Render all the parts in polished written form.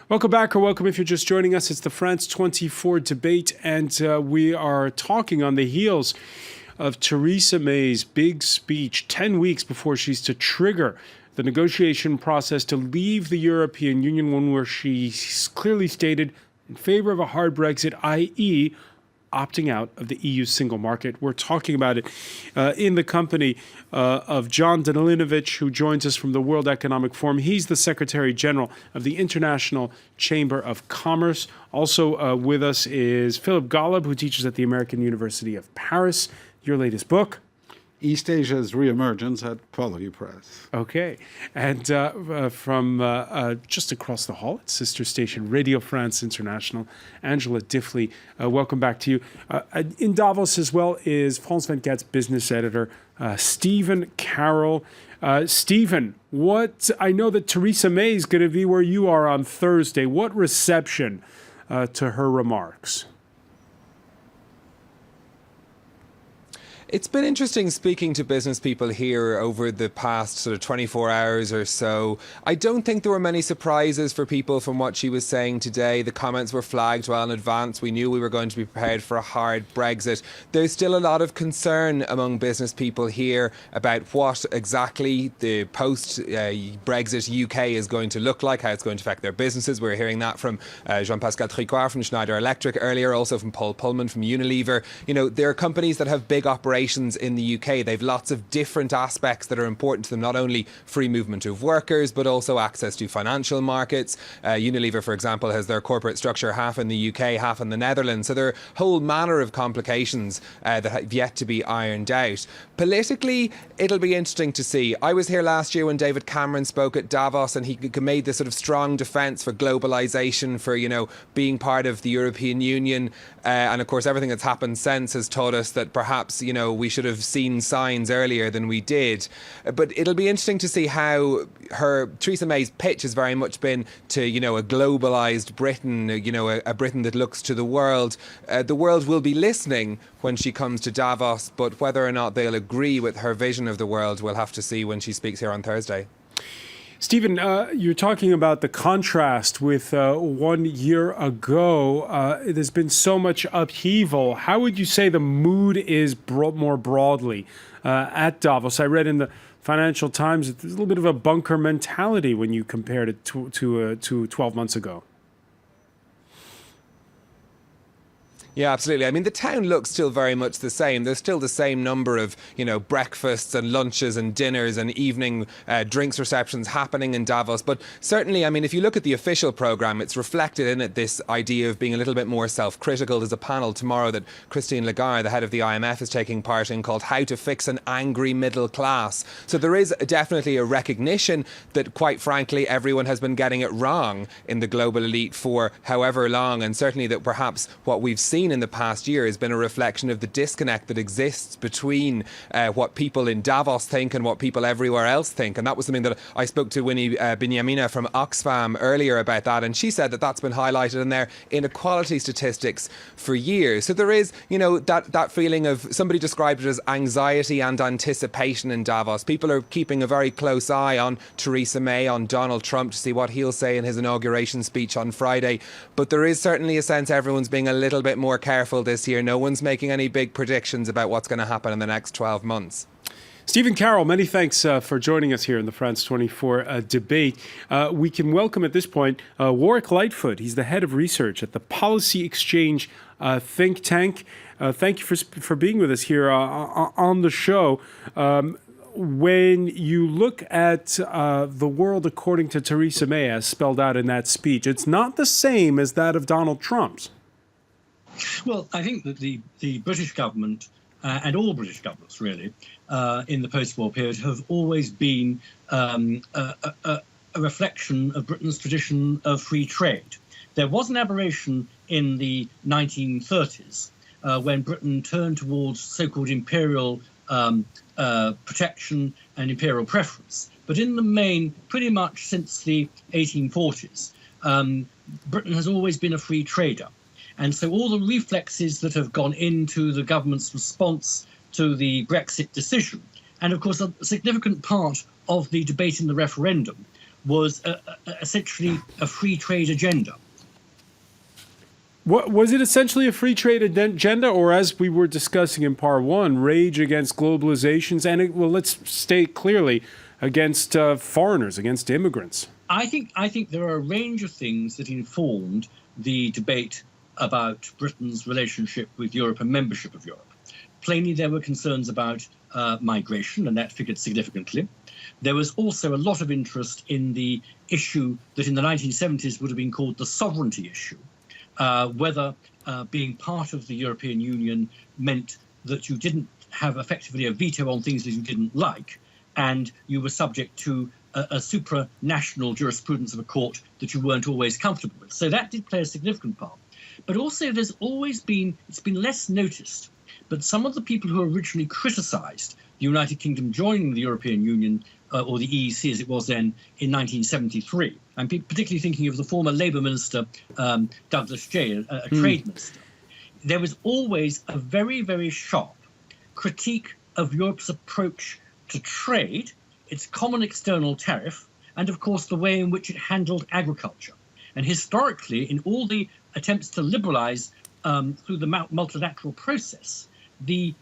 Welcome back, or welcome if you're just joining us. It's the France 24 debate, and we are talking on the heels of Theresa May's big speech 10 weeks before she's to trigger the negotiation process to leave the European Union, one where she clearly stated in favor of a hard Brexit, i.e., opting out of the EU single market. We're talking about it in the company of John Danilovich, who joins us from the World Economic Forum. He's the Secretary General of the International Chamber of Commerce. Also with us is Philip Golub, who teaches at the American University of Paris. Your latest book? East Asia's Reemergence at Quality Press. Okay. And from just across the hall at sister station Radio France International, Angela Diffley, welcome back to you. In Davos as well is France 24's business editor, Stephen Carroll. Stephen, I know that Theresa May is going to be where you are on Thursday. What reception to her remarks? It's been interesting speaking to business people here over the past sort of 24 hours or so. I don't think there were many surprises for people from what she was saying today. The comments were flagged well in advance. We knew we were going to be prepared for a hard Brexit. There's still a lot of concern among business people here about what exactly the post-Brexit UK is going to look like, how it's going to affect their businesses. We're hearing that from Jean-Pascal Tricoire from Schneider Electric earlier, also from Paul Pullman from Unilever. You know, there are companies that have big operations in the UK. They've lots of different aspects that are important to them, not only free movement of workers, but also access to financial markets. Unilever, for example, has their corporate structure half in the UK, half in the Netherlands. So there are a whole manner of complications that have yet to be ironed out. Politically, it'll be interesting to see. I was here last year when David Cameron spoke at Davos, and he made this sort of strong defence for globalisation, for, you know, being part of the European Union. And of course, everything that's happened since has taught us that perhaps, you know, we should have seen signs earlier than we did. But it'll be interesting to see how Theresa May's pitch has very much been to, you know, a globalised Britain, you know, a Britain that looks to the world. The world will be listening when she comes to Davos, but whether or not they'll agree with her vision of the world, we'll have to see when she speaks here on Thursday. Stephen, you're talking about the contrast with 1 year ago. There's been so much upheaval. How would you say the mood is more broadly at Davos? I read in the Financial Times that there's a little bit of a bunker mentality when you compared it to 12 months ago. Yeah, absolutely. I mean, the town looks still very much the same. There's still the same number of, you know, breakfasts and lunches and dinners and evening drinks receptions happening in Davos. But certainly, I mean, if you look at the official programme, it's reflected in it this idea of being a little bit more self-critical. There's a panel tomorrow that Christine Lagarde, the head of the IMF, is taking part in called How to Fix an Angry Middle Class. So there is definitely a recognition that, quite frankly, everyone has been getting it wrong in the global elite for however long. And certainly that perhaps what we've seen in the past year has been a reflection of the disconnect that exists between what people in Davos think and what people everywhere else think. And that was something that I spoke to Winnie Binyamina from Oxfam earlier about that, and she said that that's been highlighted in their inequality statistics for years. So there is, you know, that feeling of, somebody described it as anxiety and anticipation in Davos. People are keeping a very close eye on Theresa May, on Donald Trump, to see what he'll say in his inauguration speech on Friday. But there is certainly a sense everyone's being a little bit more careful this year. No one's making any big predictions about what's going to happen in the next 12 months. Stephen Carroll, many thanks for joining us here in the France 24 debate. We can welcome at this point Warwick Lightfoot. He's the head of research at the Policy Exchange think tank. Thank you for being with us here on the show. When you look at the world according to Theresa May, as spelled out in that speech, it's not the same as that of Donald Trump's. Well, I think that the British government and all British governments really in the post-war period have always been a reflection of Britain's tradition of free trade. There was an aberration in the 1930s when Britain turned towards so-called imperial protection and imperial preference. But in the main, pretty much since the 1840s, Britain has always been a free trader. And so all the reflexes that have gone into the government's response to the Brexit decision, and of course a significant part of the debate in the referendum, was essentially a free trade agenda. What, was it essentially a free trade agenda, or as we were discussing in part one, rage against globalizations and, well, let's state clearly, against foreigners, against immigrants? I think there are a range of things that informed the debate about Britain's relationship with Europe and membership of Europe. Plainly, there were concerns about migration, and that figured significantly. There was also a lot of interest in the issue that in the 1970s would have been called the sovereignty issue, whether being part of the European Union meant that you didn't have effectively a veto on things that you didn't like, and you were subject to a supranational jurisprudence of a court that you weren't always comfortable with. So that did play a significant part. But also there's always been, it's been less noticed, but some of the people who originally criticised the United Kingdom joining the European Union, or the EEC as it was then, in 1973, I'm particularly thinking of the former Labour Minister, Douglas Jay, a trade minister. There was always a very, very sharp critique of Europe's approach to trade, its common external tariff, and of course the way in which it handled agriculture. And historically, in all the attempts to liberalise through the multilateral process, the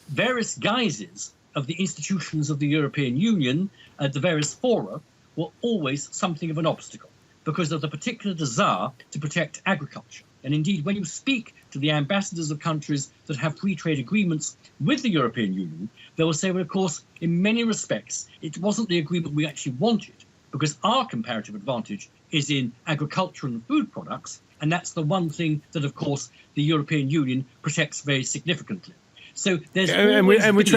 various guises of the institutions of the European Union at the various fora were always something of an obstacle because of the particular desire to protect agriculture. And indeed, when you speak to the ambassadors of countries that have free trade agreements with the European Union, they will say, well, of course, in many respects, it wasn't the agreement we actually wanted, because our comparative advantage is in agriculture and food products, and that's the one thing that, of course, the European Union protects very significantly. So there's which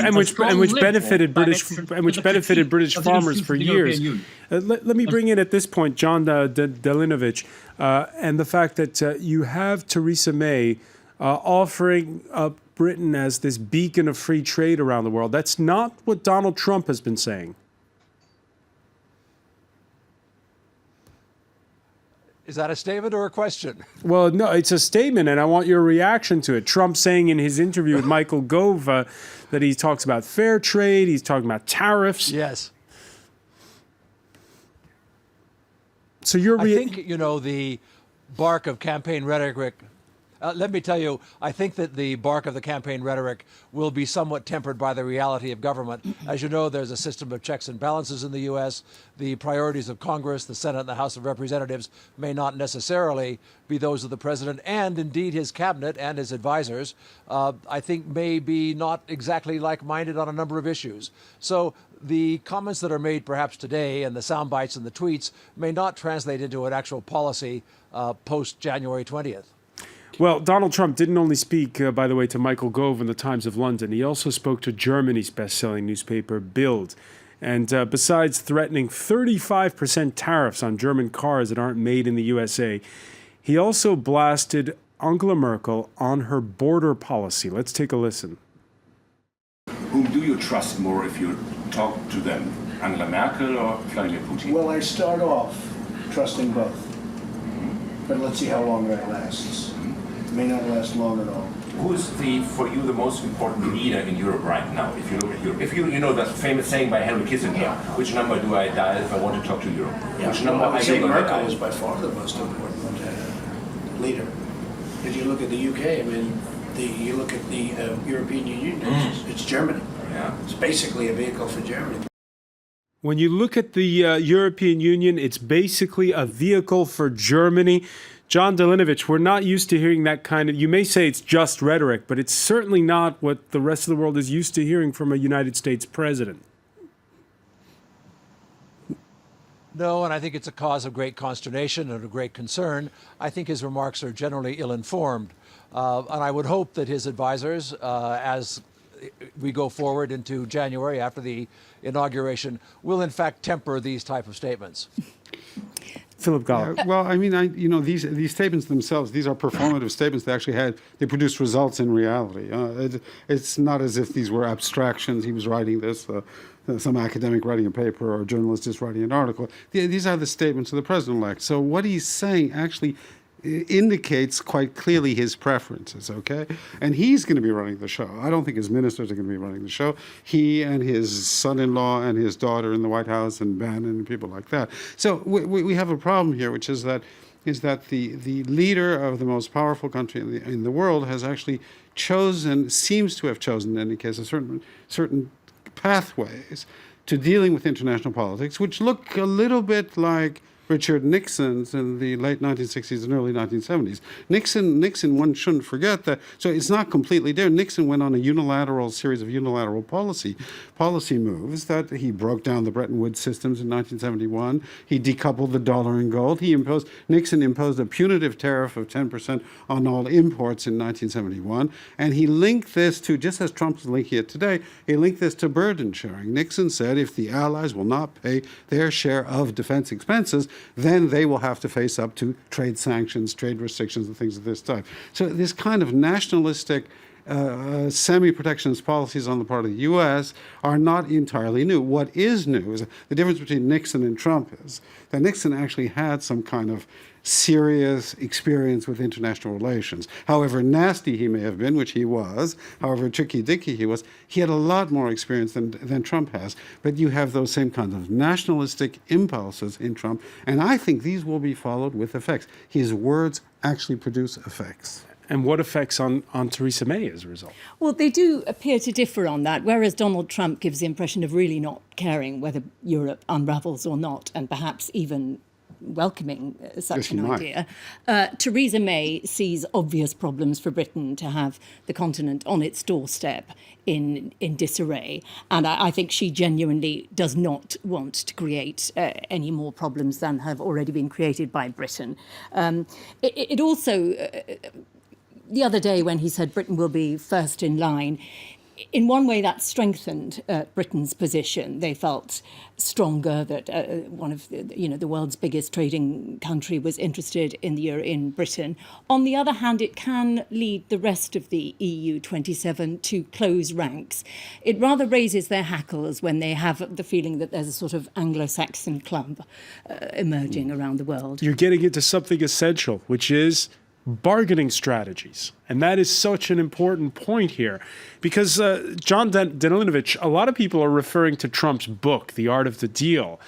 benefited British farmers for years. Let me bring in at this point John Delinovich, and the fact that you have Theresa May offering up Britain as this beacon of free trade around the world. That's not what Donald Trump has been saying. Is that a statement or a question? Well, no, it's a statement, and I want your reaction to it. Trump saying in his interview with Michael Gove that he talks about fair trade, he's talking about tariffs. Yes. So you're... I think, you know, the bark of campaign rhetoric... let me tell you, I think that the bark of the campaign rhetoric will be somewhat tempered by the reality of government. As you know, there's a system of checks and balances in the U.S. The priorities of Congress, the Senate, and the House of Representatives may not necessarily be those of the president, and indeed his cabinet and his advisors, I think, may be not exactly like-minded on a number of issues. So the comments that are made perhaps today and the sound bites and the tweets may not translate into an actual policy post-January 20th. Well, Donald Trump didn't only speak, by the way, to Michael Gove in the Times of London. He also spoke to Germany's best-selling newspaper, Bild. And besides threatening 35% tariffs on German cars that aren't made in the USA, he also blasted Angela Merkel on her border policy. Let's take a listen. Whom do you trust more if you talk to them, Angela Merkel or Vladimir Putin? Well, I start off trusting both. But let's see how long that lasts. It may not last long at all. Who is for you the most important leader in Europe right now? If you look at Europe, if you know that famous saying by Henry Kissinger, which number do I dial if I want to talk to Europe? Yeah. Which number I would say Merkel dial? is by far the most important leader. If you look at the UK, I mean, you look at the European Union, it's Germany. Yeah. It's basically a vehicle for Germany. When you look at the European Union, it's basically a vehicle for Germany. John Delinovich, we're not used to hearing that kind of, you may say it's just rhetoric, but it's certainly not what the rest of the world is used to hearing from a United States president. No, and I think it's a cause of great consternation and of great concern. I think his remarks are generally ill-informed. And I would hope that his advisors, as we go forward into January after the inauguration, will in fact temper these type of statements. Philip Gall. Well, I mean, these statements themselves, these are performative statements. They produce results in reality. It's not as if these were abstractions. He was writing this, some academic writing a paper or a journalist just writing an article. These are the statements of the president-elect. So what he's saying actually indicates quite clearly his preferences, okay? And he's going to be running the show. I don't think his ministers are going to be running the show. He and his son-in-law and his daughter in the White House and Bannon and people like that. So we have a problem here, which is that the leader of the most powerful country in the world has actually seems to have chosen, in any case, a certain pathways to dealing with international politics, which look a little bit like Richard Nixon's in the late 1960s and early 1970s. Nixon, one shouldn't forget that. So it's not completely different. Nixon went on a series of unilateral policy moves that he broke down the Bretton Woods systems in 1971. He decoupled the dollar and gold. Nixon imposed a punitive tariff of 10% on all imports in 1971. And he linked this to, just as Trump's linking it today, he linked this to burden sharing. Nixon said if the Allies will not pay their share of defense expenses, then they will have to face up to trade sanctions, trade restrictions, and things of this type. So this kind of nationalistic semi-protectionist policies on the part of the U.S. are not entirely new. What is new is the difference between Nixon and Trump is that Nixon actually had some kind of serious experience with international relations. However nasty he may have been, which he was, however tricky-dicky he was, he had a lot more experience than Trump has. But you have those same kinds of nationalistic impulses in Trump, and I think these will be followed with effects. His words actually produce effects. And what effects on Theresa May as a result? Well, they do appear to differ on that, whereas Donald Trump gives the impression of really not caring whether Europe unravels or not, and perhaps even welcoming such an idea. Theresa May sees obvious problems for Britain to have the continent on its doorstep in disarray. And I think she genuinely does not want to create any more problems than have already been created by Britain. It also, the other day when he said Britain will be first in line, in one way that strengthened Britain's position. They felt stronger that one of the world's biggest trading country was interested in Britain. On the other hand, it can lead the rest of the EU 27 to close ranks. It rather raises their hackles when they have the feeling that there's a sort of Anglo-Saxon club emerging around the world. You're getting into something essential, which is bargaining strategies. And that is such an important point here. Because John Danilovich, a lot of people are referring to Trump's book, The Art of the Deal,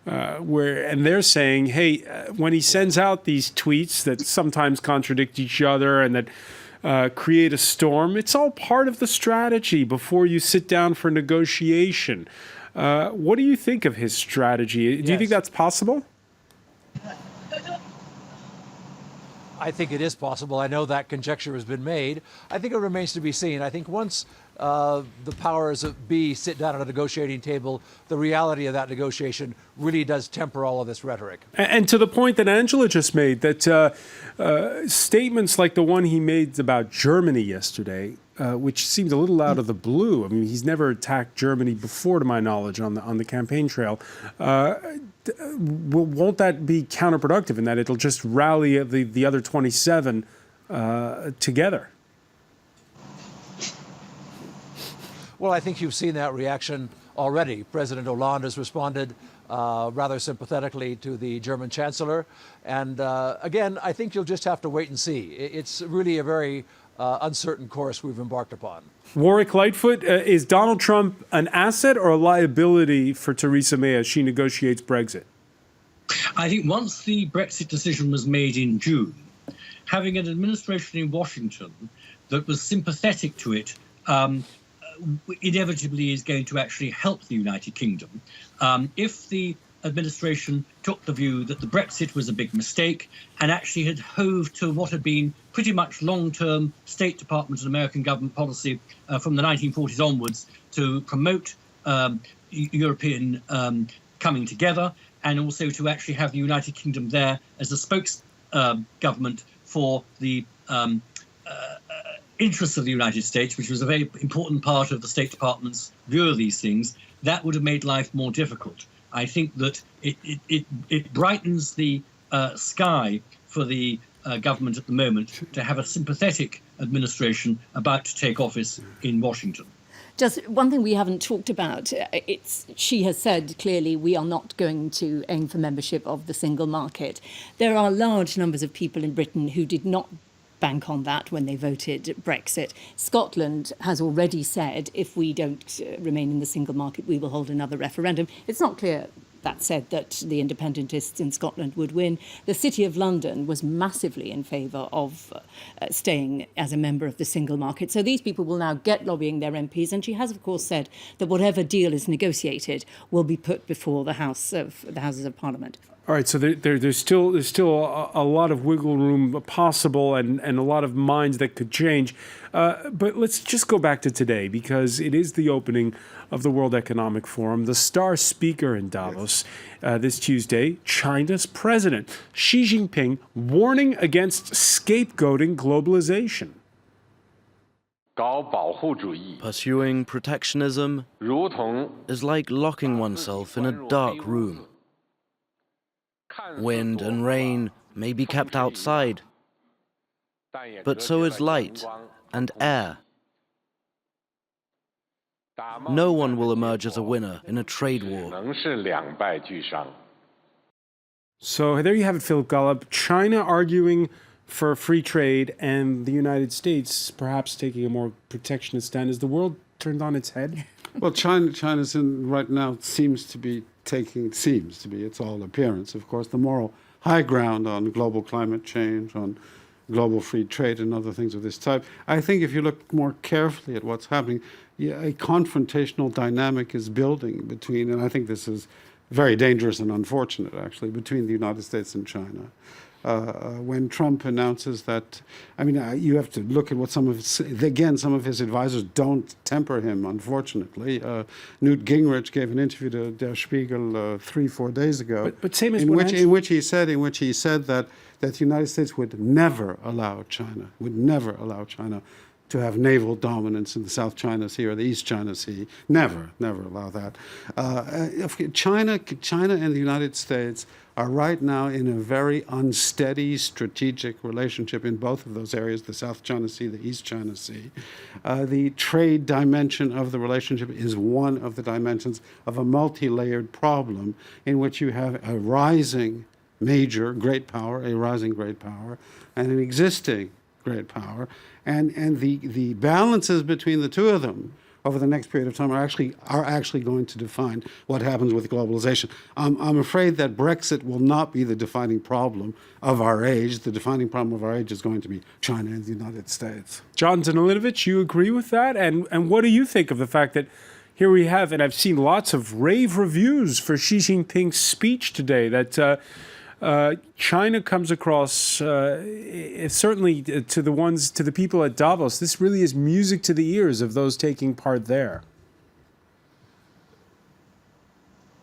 and they're saying, hey, when he sends out these tweets that sometimes contradict each other and that create a storm, it's all part of the strategy before you sit down for negotiation. What do you think of his strategy? Do you think that's possible? I think it is possible. I know that conjecture has been made. I think it remains to be seen. I think once the powers of be sit down at a negotiating table, the reality of that negotiation really does temper all of this rhetoric. And to the point that Angela just made, that statements like the one he made about Germany yesterday, which seemed a little out of the blue. I mean, he's never attacked Germany before, to my knowledge, on the campaign trail. Won't that be counterproductive in that it'll just rally the other 27 together? Well, I think you've seen that reaction already. President Hollande has responded rather sympathetically to the German Chancellor. And again, I think you'll just have to wait and see. It's really a very uncertain course we've embarked upon. Warwick Lightfoot, is Donald Trump an asset or a liability for Theresa May as she negotiates Brexit? I think once the Brexit decision was made in June, having an administration in Washington that was sympathetic to it inevitably is going to actually help the United Kingdom. If the administration took the view that the Brexit was a big mistake and actually had hove to what had been pretty much long-term State Department and American government policy from the 1940s onwards to promote European coming together, and also to actually have the United Kingdom there as a spokes government for the interests of the United States, which was a very important part of the State Department's view of these things, that would have made life more difficult. I think that it brightens the sky for the government at the moment to have a sympathetic administration about to take office in Washington. Just one thing we haven't talked about, she has said clearly we are not going to aim for membership of the single market. There are large numbers of people in Britain who did not bank on that when they voted Brexit. Scotland has already said if we don't remain in the single market, we will hold another referendum. It's not clear, that said, that the independentists in Scotland would win. The City of London was massively in favour of staying as a member of the single market. So these people will now get lobbying their MPs, and she has, of course, said that whatever deal is negotiated will be put before the Houses of Parliament. All right, so there's still a lot of wiggle room possible and a lot of minds that could change. But let's just go back to today, because it is the opening of the World Economic Forum. The star speaker in Davos this Tuesday, China's president, Xi Jinping, warning against scapegoating globalization. Pursuing protectionism is like locking oneself in a dark room. Wind and rain may be kept outside, but so is light and air. No one will emerge as a winner in a trade war. So there you have it, Philip Golub. China arguing for free trade and the United States perhaps taking a more protectionist stand. Is the world turned on its head? Well, China's right now seems to be, it's all appearance, of course, the moral high ground on global climate change, on global free trade and other things of this type. I think if you look more carefully at what's happening, a confrontational dynamic is building between, and I think this is very dangerous and unfortunate, actually, between the United States and China. When Trump announces that, you have to look at what some of his advisors don't temper him, unfortunately. Newt Gingrich gave an interview to Der Spiegel 3-4 days ago, but same as in which he said that the United States would never allow China to have naval dominance in the South China Sea or the East China Sea. Never allow that. China and the United States are right now in a very unsteady strategic relationship in both of those areas, the South China Sea, the East China Sea. The trade dimension of the relationship is one of the dimensions of a multi-layered problem in which you have a rising major great power, and an existing great power, and the balances between the two of them over the next period of time are actually going to define what happens with globalization. I'm afraid that Brexit will not be the defining problem of our age. The defining problem of our age is going to be China and the United States. John Danilinovic, you agree with that? And what do you think of the fact that here we have, and I've seen lots of rave reviews for Xi Jinping's speech today, that China comes across, certainly to the people at Davos, this really is music to the ears of those taking part there.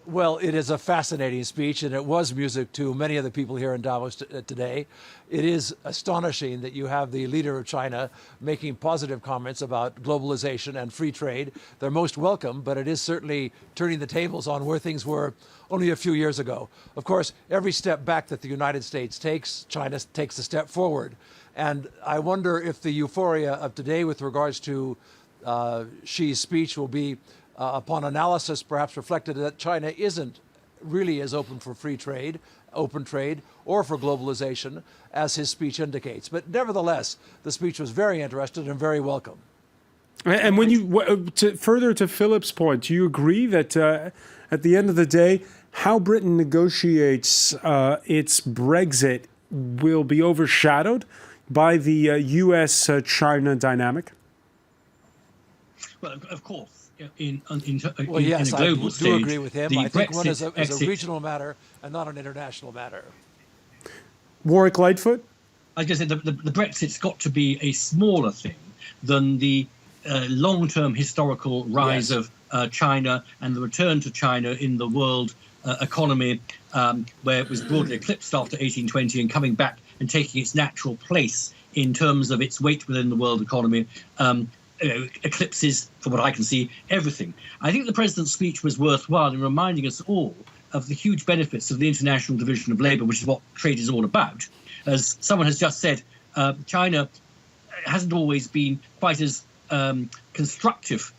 Well, it is a fascinating speech, and it was music to many of the people here in Davos today. It is astonishing that you have the leader of China making positive comments about globalization and free trade. They're most welcome, but it is certainly turning the tables on where things were only a few years ago. Of course, every step back that the United States takes, China takes a step forward. And I wonder if the euphoria of today with regards to Xi's speech will be upon analysis, perhaps reflected that China isn't really as open for free trade, open trade, or for globalization as his speech indicates. But nevertheless, the speech was very interesting and very welcome. And when you further to Philip's point, do you agree that at the end of the day, how Britain negotiates its Brexit will be overshadowed by the U.S.-China dynamic? Well, of course. Yes, a global stage, I do agree with him. I think one is a regional matter and not an international matter. Warwick Lightfoot? I was going to say the Brexit's got to be a smaller thing than the long-term historical rise of China and the return to China in the world economy, where it was broadly eclipsed after 1820 and coming back and taking its natural place in terms of its weight within the world economy. Eclipses, from what I can see, everything. I think the president's speech was worthwhile in reminding us all of the huge benefits of the international division of labour, which is what trade is all about. As someone has just said, China hasn't always been quite as constructive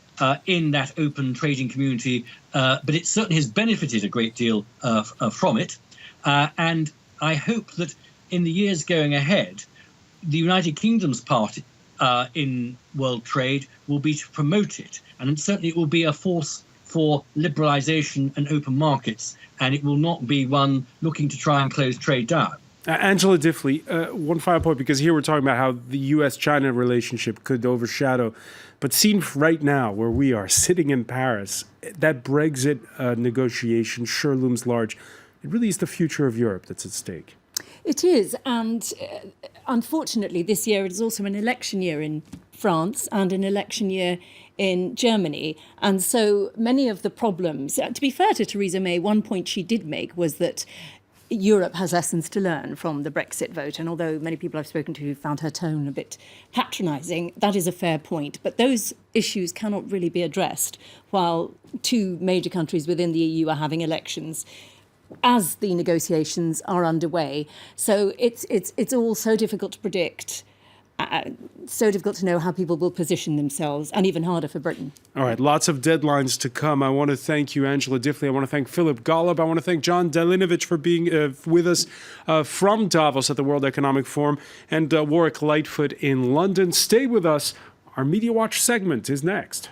in that open trading community, but it certainly has benefited a great deal from it. And I hope that in the years going ahead, the United Kingdom's part in world trade will be to promote it. And certainly it will be a force for liberalisation and open markets, and it will not be one looking to try and close trade down. Angela Diffley, one final point, because here we're talking about how the US-China relationship could overshadow, but seen right now where we are sitting in Paris, that Brexit negotiation sure looms large. It really is the future of Europe that's at stake. It is, and unfortunately this year it is also an election year in France and an election year in Germany. And so many of the problems, to be fair to Theresa May, one point she did make was that Europe has lessons to learn from the Brexit vote. And although many people I've spoken to found her tone a bit patronising, that is a fair point. But those issues cannot really be addressed while two major countries within the EU are having elections as the negotiations are underway. So it's all so difficult to predict, so difficult to know how people will position themselves, and even harder for Britain. All right, lots of deadlines to come. I want to thank you, Angela Diffley. I want to thank Philip Golub. I want to thank John Delinovich for being with us from Davos at the World Economic Forum, and Warwick Lightfoot in London. Stay with us. Our Media Watch segment is next.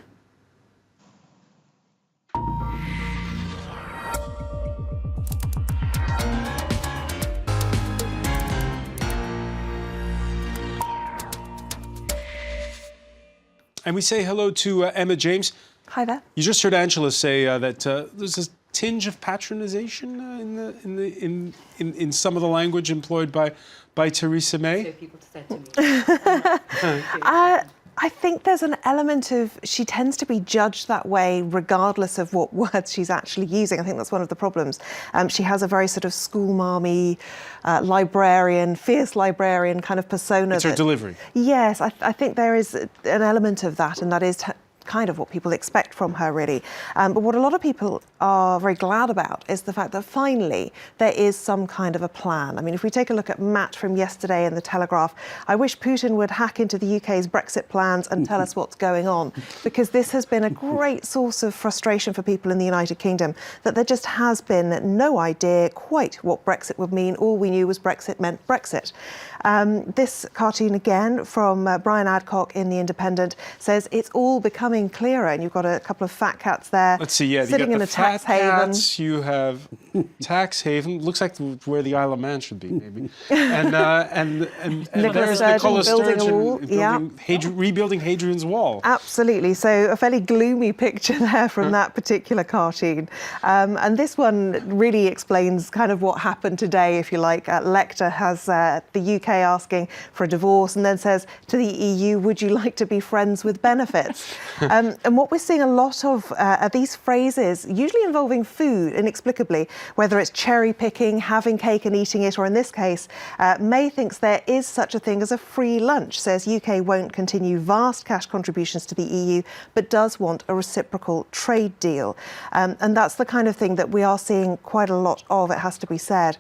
And we say hello to Emma James. Hi there. You just heard Angela say that there's a tinge of patronization in some of the language employed by Theresa May. So people said to me. I think there's an element of, she tends to be judged that way regardless of what words she's actually using. I think that's one of the problems. She has a very sort of schoolmarmy, librarian, fierce librarian kind of persona. It's her delivery. Yes, I think there is an element of that, and that is kind of what people expect from her, really. But what a lot of people are very glad about is the fact that finally there is some kind of a plan. I mean, if we take a look at Matt from yesterday in The Telegraph, I wish Putin would hack into the UK's Brexit plans and tell us what's going on, because this has been a great source of frustration for people in the United Kingdom, that there just has been no idea quite what Brexit would mean. All we knew was Brexit meant Brexit. This cartoon again from Brian Adcock in The Independent says it's all becoming clearer, and you've got a couple of fat cats there. Let's see, yeah, sitting you got in the a tax fat haven. Cats, you have tax haven. Looks like where the Isle of Man should be, maybe. And there's Nicola Sturgeon rebuilding Hadrian's Wall. Absolutely. So a fairly gloomy picture there from that particular cartoon. And this one really explains kind of what happened today, if you like. Lecter has the UK asking for a divorce, and then says to the EU, would you like to be friends with benefits? And what we're seeing a lot of are these phrases, usually involving food, inexplicably, whether it's cherry picking, having cake and eating it, or in this case, May thinks there is such a thing as a free lunch, says UK won't continue vast cash contributions to the EU, but does want a reciprocal trade deal. And that's the kind of thing that we are seeing quite a lot of, it has to be said.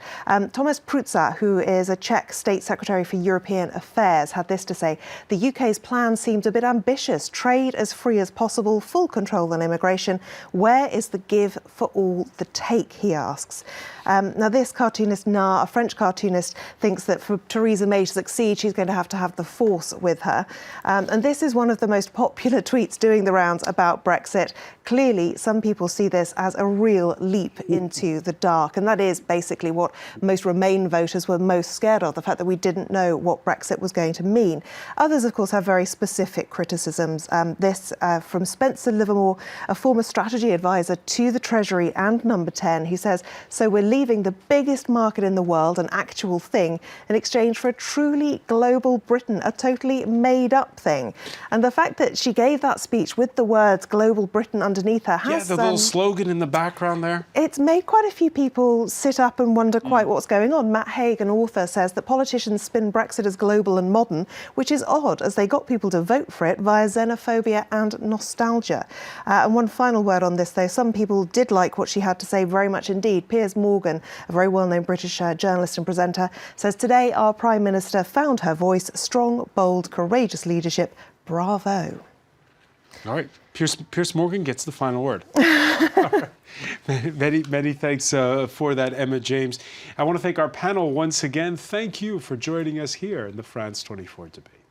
Thomas Prutza, who is a Czech State Secretary for European Affairs, had this to say: the UK's plan seems a bit ambitious. Trade as free as possible, full control on immigration. Where is the give for all the take, he asks. Now, this cartoonist, a French cartoonist, thinks that for Theresa May to succeed, she's going to have the force with her. And this is one of the most popular tweets doing the rounds about Brexit. Clearly, some people see this as a real leap into the dark. And that is basically what most Remain voters were most scared of, the fact that we didn't know what Brexit was going to mean. Others, of course, have very specific criticisms. This from Spencer Livermore, a former strategy advisor to the Treasury and Number 10. He says, so we're leaving the biggest market in the world, an actual thing, in exchange for a truly global Britain, a totally made-up thing. And the fact that she gave that speech with the words global Britain underneath her has... Yeah, the little slogan in the background there. It's made quite a few people sit up and wonder quite what's going on. Matt Haig, an author, says that politicians spin Brexit as global and modern, which is odd, as they got people to vote for it via xenophobia and nostalgia. And one final word on this, though. Some people did like what she had to say very much indeed. Piers Morgan, a very well-known British journalist and presenter, says today our Prime Minister found her voice, strong, bold, courageous leadership. Bravo. All right. Piers Morgan gets the final word. Many thanks for that, Emma James. I want to thank our panel once again. Thank you for joining us here in the France 24 debate.